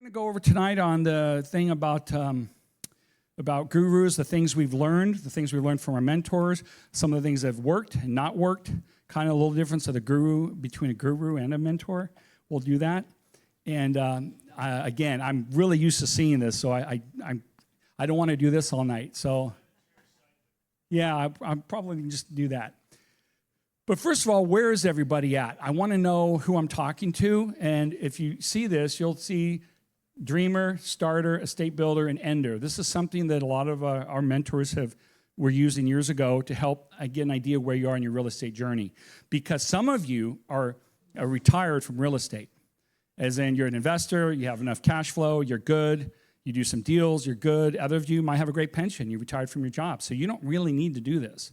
I'm going to go over tonight on the thing about gurus, the things we've learned from our mentors, some of the things that have worked and not worked, kind of a little difference of the guru between a guru and a mentor. We'll do that. And again, I'm really used to seeing this, so I don't want to do this all night. So yeah, I'm probably just do that. But first of all, where is everybody at? I want to know who I'm talking to. And if you see this, you'll see dreamer, starter, estate builder, and ender. This is something that a lot of our mentors were using years ago to help get an idea where you are in your real estate journey. Because some of you are retired from real estate. As in, you're an investor, you have enough cash flow, you're good, you do some deals, you're good. Other of you might have a great pension, you retired from your job. So you don't really need to do this.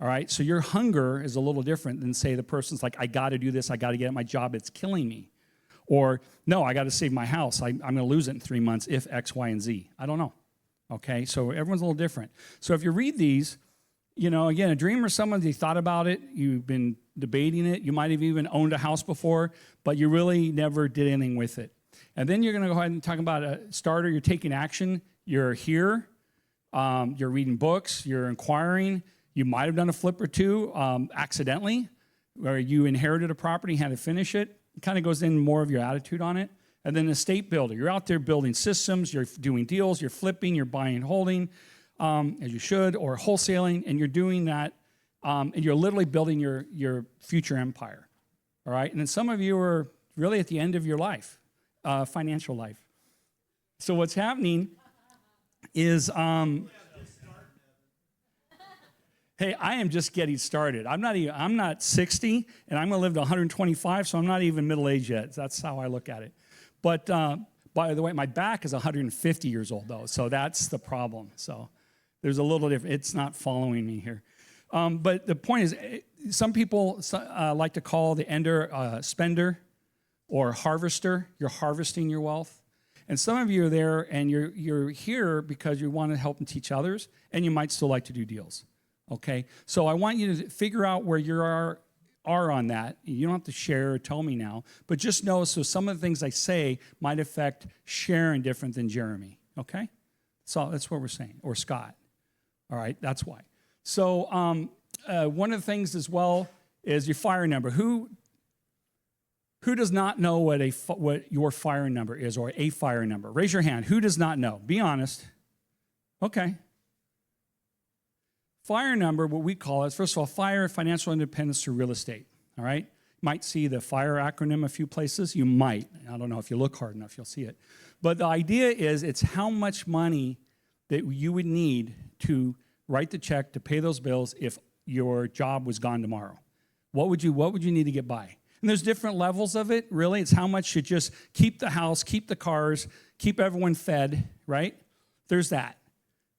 All right, so your hunger is a little different than, say, the person's like, I got to do this, I got to get at my job, it's killing me. Or, no, I got to save my house, I'm going to lose it in 3 months if X, Y, and Z. I don't know, okay? So everyone's a little different. So if you read these, you know, again, a dreamer, someone, you thought about it, you've been debating it, you might have even owned a house before, but you really never did anything with it. And then you're going to go ahead and talk about a starter, you're taking action, you're here, you're reading books, you're inquiring. You might have done a flip or two accidentally, where you inherited a property, had to finish it. It kind of goes in more of your attitude on it. And then estate builder. You're out there building systems, you're doing deals, you're flipping, you're buying and holding, as you should, or wholesaling, and you're doing that, and you're literally building your future empire, all right? And then some of you are really at the end of your life, financial life. So what's happening is... Hey, I am just getting started. I'm not 60, and I'm going to live to 125, so I'm not even middle-aged yet. That's how I look at it. But by the way, my back is 150 years old, though, so that's the problem. So there's a little different. It's not following me here. But the point is, some people like to call the ender spender or harvester. You're harvesting your wealth. And some of you are there, and you're here because you want to help and teach others, and you might still like to do deals. Okay, so I want you to figure out where you are on that. You don't have to share or tell me now, but just know, so some of the things I say might affect Sharon different than Jeremy, okay? So that's what we're saying, or Scott. All right, that's why. So one of the things as well is your fire number. Who does not know what your fire number is, or a fire number? Raise your hand. Who does not know? Be honest. Okay. Fire number, what we call it, first of all, FIRE, financial independence through real estate, all right? You might see the FIRE acronym a few places. You might. I don't know, if you look hard enough, you'll see it. But the idea is it's how much money that you would need to write the check to pay those bills if your job was gone tomorrow. What would you need to get by? And there's different levels of it, really. It's how much you just keep the house, keep the cars, keep everyone fed, right? There's that.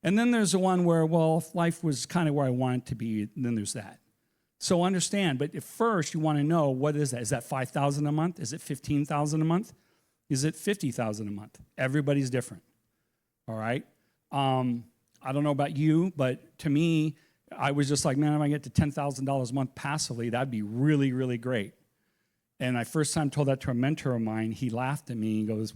And then there's the one where, well, if life was kind of where I want it to be, then there's that. So understand, but at first you want to know, what is that? Is that $5,000 a month? Is it $15,000 a month? Is it $50,000 a month? Everybody's different, all right? I don't know about you, but to me, I was just like, man, if I get to $10,000 a month passively, that'd be really, really great. And I first time told that to a mentor of mine, he laughed at me and goes,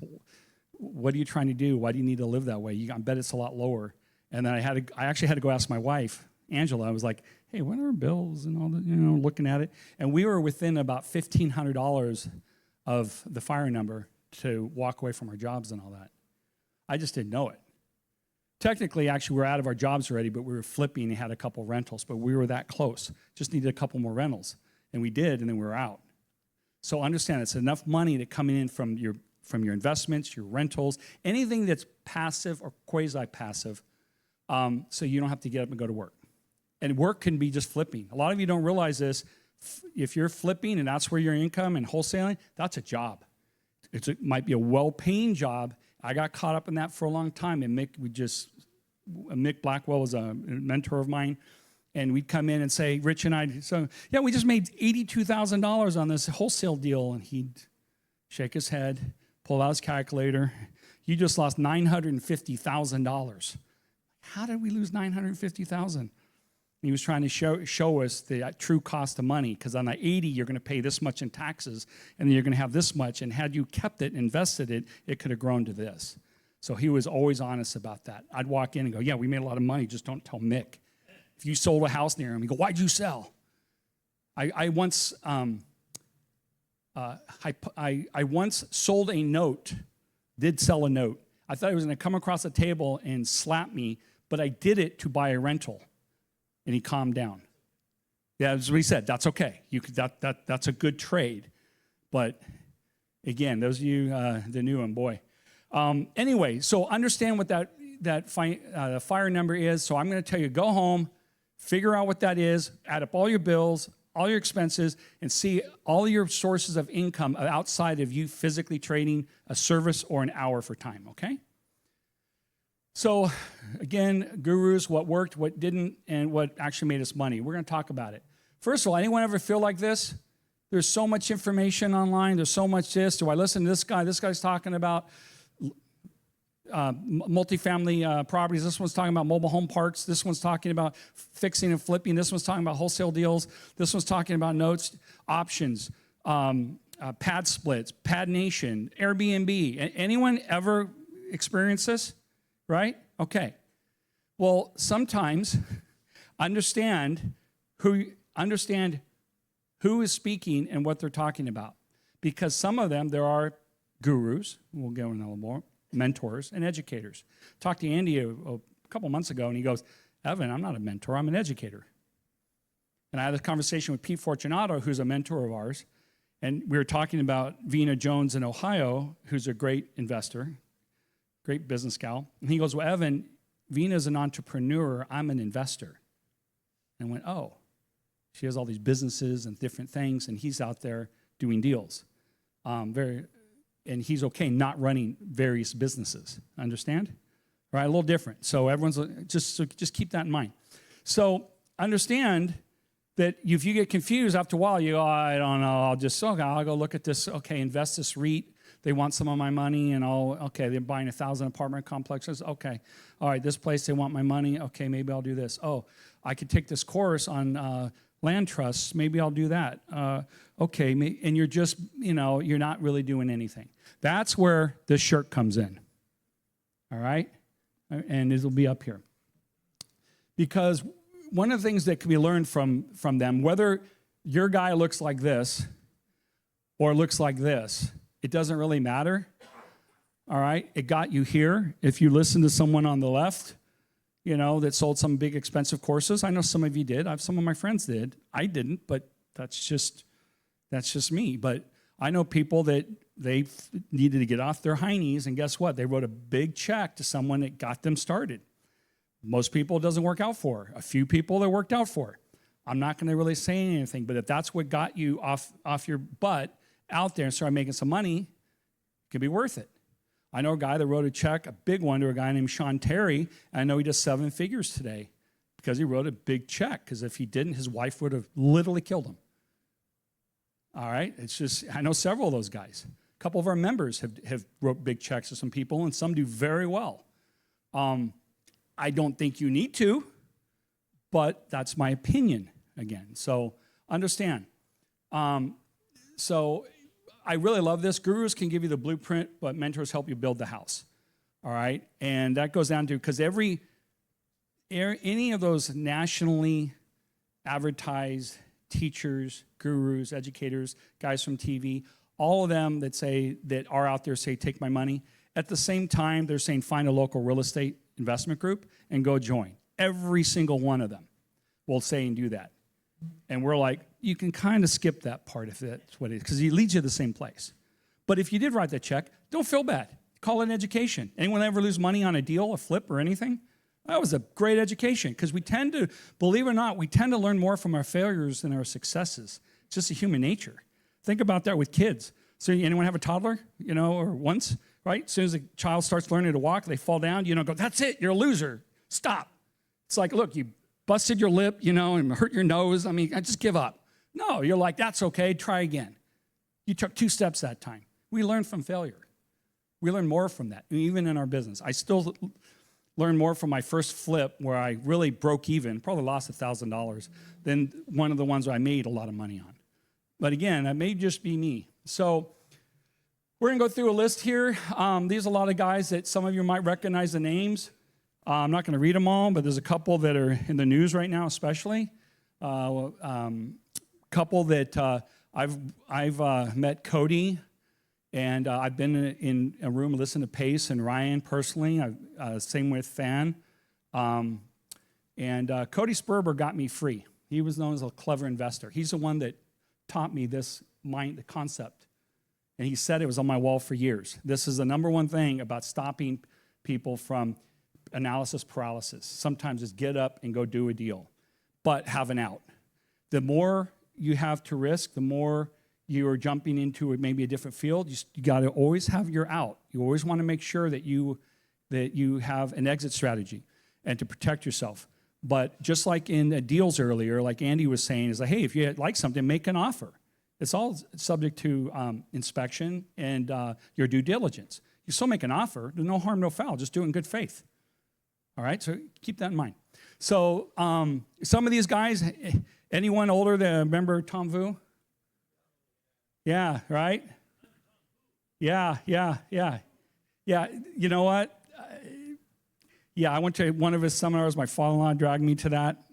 what are you trying to do? Why do you need to live that way? I bet it's a lot lower. And then I actually had to go ask my wife, Angela. I was like, hey, what are our bills and all that, looking at it. And we were within about $1,500 of the fire number to walk away from our jobs and all that. I just didn't know it. Technically, actually, we were out of our jobs already, but we were flipping and had a couple rentals, but we were that close. Just needed a couple more rentals. And we did, and then we were out. So understand, it's enough money that coming in from your investments, your rentals, anything that's passive or quasi-passive, so you don't have to get up and go to work. And work can be just flipping. A lot of you don't realize this. If you're flipping and that's where your income and wholesaling, that's a job. It might be a well-paying job. I got caught up in that for a long time. And Mick Blackwell was a mentor of mine. And we'd come in and say, Rich and I, we just made $82,000 on this wholesale deal. And he'd shake his head, pull out his calculator. You just lost $950,000. How did we lose $950,000? He was trying to show us the true cost of money, because on the 80, you're going to pay this much in taxes, and then you're going to have this much. And had you kept it, invested it, it could have grown to this. So he was always honest about that. I'd walk in and go, yeah, we made a lot of money, just don't tell Mick. If you sold a house near him, he'd go, why'd you sell? I once sold a note, did sell a note. I thought he was going to come across the table and slap me, but I did it to buy a rental. And he calmed down. Yeah, that's what he said. That's okay. That's a good trade. But again, those of you that knew him, boy. Anyway, so understand what that fire number is. So I'm going to tell you, go home, figure out what that is, add up all your bills, all your expenses, and see all your sources of income outside of you physically trading a service or an hour for time, okay? So again, gurus, what worked, what didn't, and what actually made us money. We're going to talk about it. First of all, anyone ever feel like this? There's so much information online. There's so much this. Do I listen to this guy? This guy's talking about multifamily properties. This one's talking about mobile home parks. This one's talking about fixing and flipping. This one's talking about wholesale deals. This one's talking about notes, options, pad splits, Pad Nation, Airbnb. Anyone ever experience this? Right? Okay. Well, sometimes understand who is speaking and what they're talking about. Because some of them, there are gurus, we'll go into a little more, mentors and educators. Talked to Andy a couple months ago, and he goes, Evan, I'm not a mentor, I'm an educator. And I had a conversation with Pete Fortunato, who's a mentor of ours, and we were talking about Vina Jones in Ohio, who's a great investor, great business gal. And he goes, well, Evan, Vina's an entrepreneur, I'm an investor. And I went, oh, she has all these businesses and different things, and he's out there doing deals. And he's okay not running various businesses. Understand? Right? A little different. So everyone's just keep that in mind. So understand that if you get confused after a while, you go, oh, I don't know, I'll go look at this. Okay, invest this REIT. They want some of my money, and they're buying 1,000 apartment complexes. Okay, all right, this place, they want my money. Okay, maybe I'll do this. Oh, I could take this course on land trusts. Maybe I'll do that. Okay, and you're just, you're not really doing anything. That's where the shirt comes in, all right? And it'll be up here. Because one of the things that can be learned from them, whether your guy looks like this or looks like this, it doesn't really matter, all right? It got you here. If you listen to someone on the left, that sold some big expensive courses, I know some of you did. Some of my friends did. I didn't, but that's just me. But I know people that they needed to get off their high knees, and guess what? They wrote a big check to someone that got them started. Most people it doesn't work out for. A few people that worked out for. I'm not going to really say anything, but if that's what got you off your butt out there and started making some money, it could be worth it. I know a guy that wrote a check, a big one, to a guy named Sean Terry, and I know he does 7 figures today because he wrote a big check, because if he didn't, his wife would have literally killed him. All right? It's just, I know several of those guys. A couple of our members have wrote big checks to some people, and some do very well. I don't think you need to, but that's my opinion again. So understand. So I really love this. Gurus can give you the blueprint, but mentors help you build the house. All right? And that goes down to, because any of those nationally advertised teachers, gurus, educators, guys from TV, all of them that are out there say, take my money. At the same time, they're saying, find a local real estate investment group and go join. Every single one of them will say and do that. And we're like, you can kind of skip that part if that's what it is, because he leads you to the same place. But if you did write that check, don't feel bad. Call it an education. Anyone ever lose money on a deal, a flip, or anything? That was a great education, because we tend to, believe it or not, we tend to learn more from our failures than our successes. It's just a human nature. Think about that with kids. So anyone have a toddler, or once, right? As soon as a child starts learning to walk, they fall down, go, that's it, you're a loser. Stop. It's like, look, you busted your lip, and hurt your nose. I just give up. No, you're like, that's okay, try again. You took 2 steps that time. We learn from failure. We learn more from that, even in our business. learned more from my first flip where I really broke even, probably lost $1,000, than one of the ones where I made a lot of money on. But again, that may just be me. So we're going to go through a list here. These are a lot of guys that some of you might recognize the names. I'm not going to read them all, but there's a couple that are in the news right now, especially. Couple that I've met Cody, and I've been in a room listening to Pace and Ryan personally. Same with Fan. And Cody Sperber got me free. He was known as a clever investor. He's the one that taught me the concept. And he said it was on my wall for years. This is the number one thing about stopping people from analysis paralysis. Sometimes just get up and go do a deal, but have an out. The more you have to risk, the more you are jumping into maybe a different field. You got to always have your out. You always want to make sure that you have an exit strategy and to protect yourself. But just like in deals earlier, like Andy was saying, is like, hey, if you like something, make an offer. It's all subject to inspection and your due diligence. You still make an offer. There's no harm, no foul. Just do it in good faith. All right, so keep that in mind. So some of these guys, anyone older than remember Tom Vu? Yeah, right? Yeah. You know what? I went to one of his seminars. My father-in-law dragged me to that.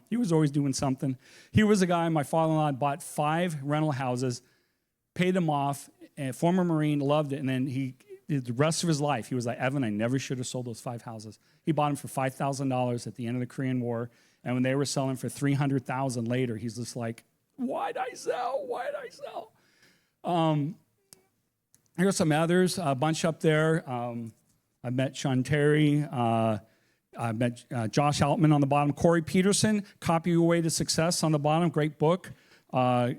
He was always doing something. He was a guy, my father-in-law bought 5 rental houses, paid them off, and former Marine, loved it, and then the rest of his life, he was like, Evan, I never should have sold those 5 houses. He bought them for $5,000 at the end of the Korean War, and when they were selling for $300,000 later, he's just like, why'd I sell? Here's some others, a bunch up there. I met Sean Terry. I met Josh Altman on the bottom. Corey Peterson, Copy Your Way to Success on the bottom, great book.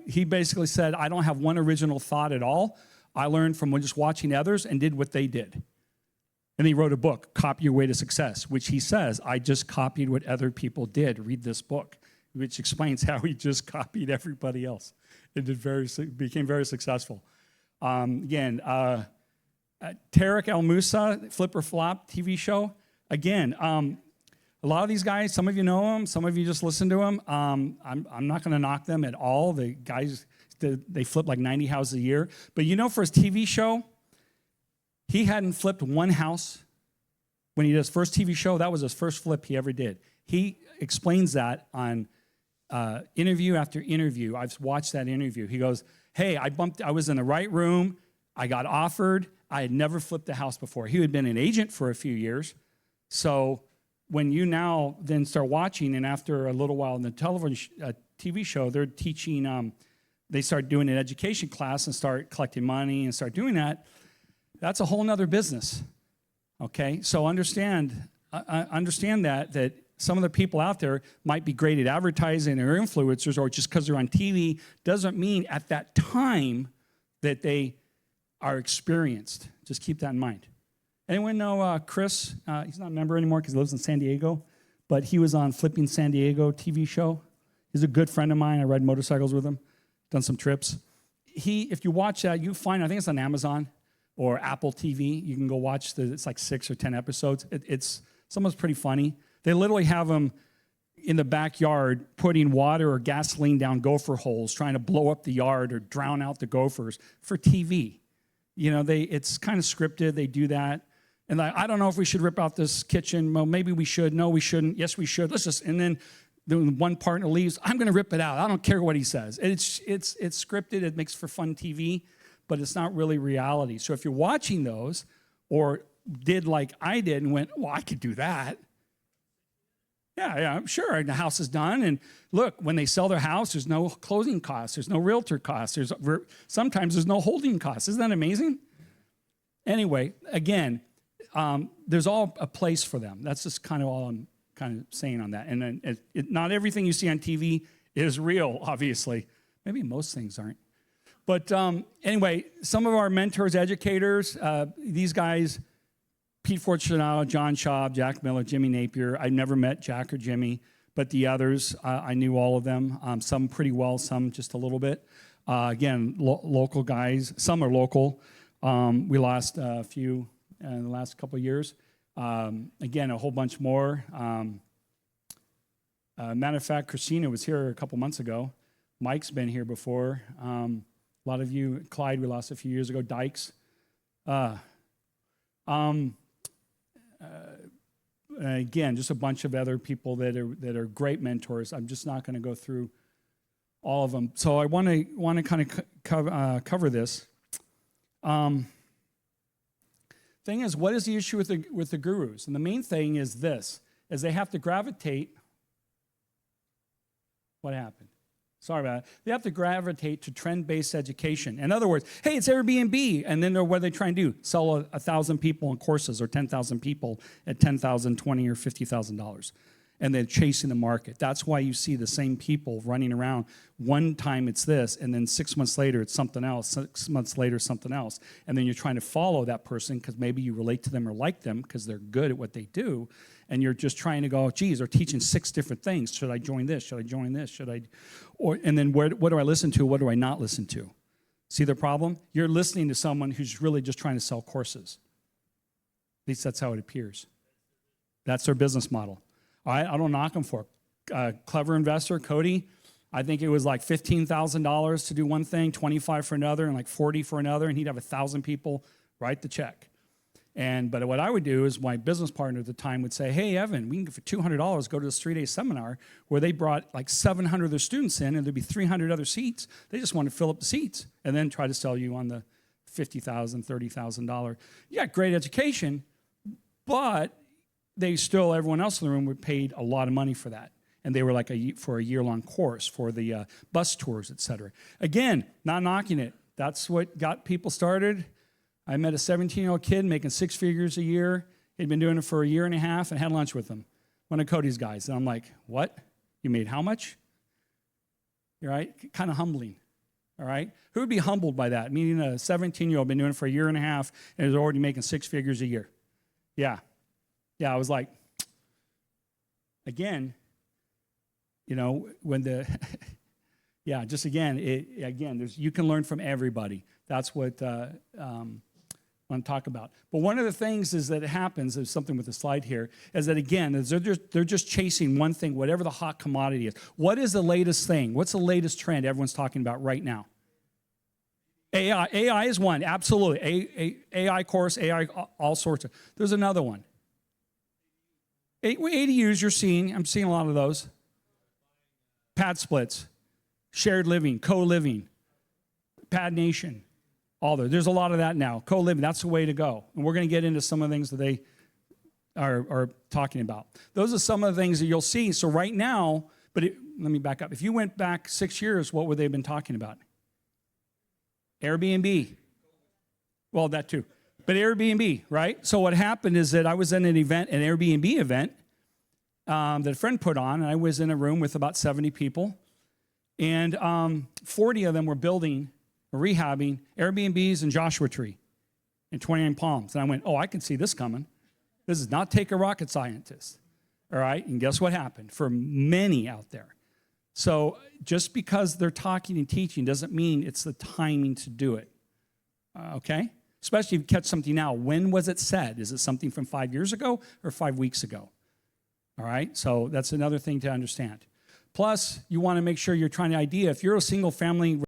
He basically said, I don't have one original thought at all. I learned from just watching others and did what they did. And he wrote a book, Copy Your Way to Success, which he says, I just copied what other people did. Read this book, which explains how he just copied everybody else. It became very successful. Tarek El Moussa, Flip or Flop TV show. Again, a lot of these guys, some of you know them, some of you just listen to them. I'm not going to knock them at all. The guys, they flip like 90 houses a year. But you know, for his TV show, he hadn't flipped one house. When he did his first TV show, that was his first flip he ever did. He explains that on interview after interview. I've watched that interview. He goes, hey, I was in the right room. I got offered. I had never flipped a house before. He had been an agent for a few years. So when you now then start watching, and after a little while in the television TV show, they're teaching, they start doing an education class and start collecting money and start doing that. That's a whole nother business, okay? So understand that some of the people out there might be great at advertising or influencers, or just because they're on TV doesn't mean at that time that they are experienced. Just keep that in mind. Anyone know Chris? He's not a member anymore because he lives in San Diego, but he was on Flipping San Diego TV show. He's a good friend of mine. I ride motorcycles with him, done some trips. If you watch that, you find, I think it's on Amazon or Apple TV. You can go watch it's like 6 or 10 episodes. Someone's pretty funny. They literally have him in the backyard putting water or gasoline down gopher holes, trying to blow up the yard or drown out the gophers for TV. You know, it's kind of scripted. They do that. And I don't know if we should rip out this kitchen. Well, maybe we should. No, we shouldn't. Yes, we should. And then the one partner leaves. I'm going to rip it out. I don't care what he says. It's scripted. It makes for fun TV, but it's not really reality. So if you're watching those or did like I did and went, well, I could do that. Yeah, I'm sure. And the house is done. And look, when they sell their house, there's no closing costs. There's no realtor costs. Sometimes there's no holding costs. Isn't that amazing? Anyway, again, there's all a place for them. That's just kind of all I'm kind of saying on that. And then not everything you see on TV is real, obviously. Maybe most things aren't. But anyway, some of our mentors, educators, these guys, Pete Fortunato, John Schaub, Jack Miller, Jimmy Napier. I never met Jack or Jimmy, but the others, I knew all of them. Some pretty well, some just a little bit. Again, local guys. Some are local. We lost a few in the last couple of years. Again, a whole bunch more. Matter of fact, Christina was here a couple months ago. Mike's been here before. A lot of you, Clyde, we lost a few years ago. Dykes. Again, just a bunch of other people that are great mentors. I'm just not going to go through all of them. So I want to kind of cover this. Thing is, what is the issue with the gurus? And the main thing is this: is they have to gravitate. What happened? Sorry about it. They have to gravitate to trend-based education. In other words, hey, it's Airbnb. And then what are they trying to do? Sell 1,000 people in courses or 10,000 people at $10,000, $20,000, or $50,000. And they're chasing the market. That's why you see the same people running around. One time it's this, and then 6 months later it's something else, 6 months later something else. And then you're trying to follow that person because maybe you relate to them or like them because they're good at what they do. And you're just trying to go, geez, they're teaching 6 different things. Should I join this? Should I join this? And then what do I listen to? What do I not listen to? See the problem? You're listening to someone who's really just trying to sell courses. At least that's how it appears. That's their business model. All right, I don't knock them for it. Clever investor, Cody, I think it was like $15,000 to do one thing, 25 for another, and like 40 for another, and he'd have 1,000 people write the check. But what I would do is my business partner at the time would say, hey, Evan, we can for $200 go to this 3-day seminar where they brought like 700 of their students in and there'd be 300 other seats. They just want to fill up the seats and then try to sell you on the $50,000, $30,000. You got great education, but everyone else in the room would paid a lot of money for that. And they were like for a year-long course for the bus tours, et cetera. Again, not knocking it. That's what got people started. I met a 17-year-old kid making 6 figures a year. He'd been doing it for a year and a half and had lunch with him, one of Cody's guys. And I'm like, what? You made how much? All right? Kind of humbling. All right? Who would be humbled by that? Meaning a 17-year-old been doing it for a year and a half and is already making 6 figures a year. Yeah, I was like, again, when just again, you can learn from everybody. That's what I want to talk about. But one of the things is that it happens, there's something with the slide here, is that again, they're just chasing one thing, whatever the hot commodity is. What is the latest thing? What's the latest trend everyone's talking about right now? AI. AI is one, absolutely. AI course, AI, all sorts of. There's another one. ADUs I'm seeing a lot of those. Pad splits, shared living, co-living, Pad Nation, all there's a lot of that now. Co-living, that's the way to go. And we're going to get into some of the things that they are talking about. Those are some of the things that you'll see. So right now, let me back up. If you went back 6 years, what would they have been talking about? Airbnb. Well, that too. But Airbnb, right? So what happened is that I was in an Airbnb event that a friend put on, and I was in a room with about 70 people, and 40 of them were rehabbing Airbnbs in Joshua Tree and 29 Palms. And I went, I can see this coming. This does not take a rocket scientist, all right? And guess what happened for many out there? So just because they're talking and teaching doesn't mean it's the timing to do it, okay? Especially if you catch something now. When was it said? Is it something from 5 years ago or 5 weeks ago? All right, so that's another thing to understand. Plus, you want to make sure you're trying to if you're a single family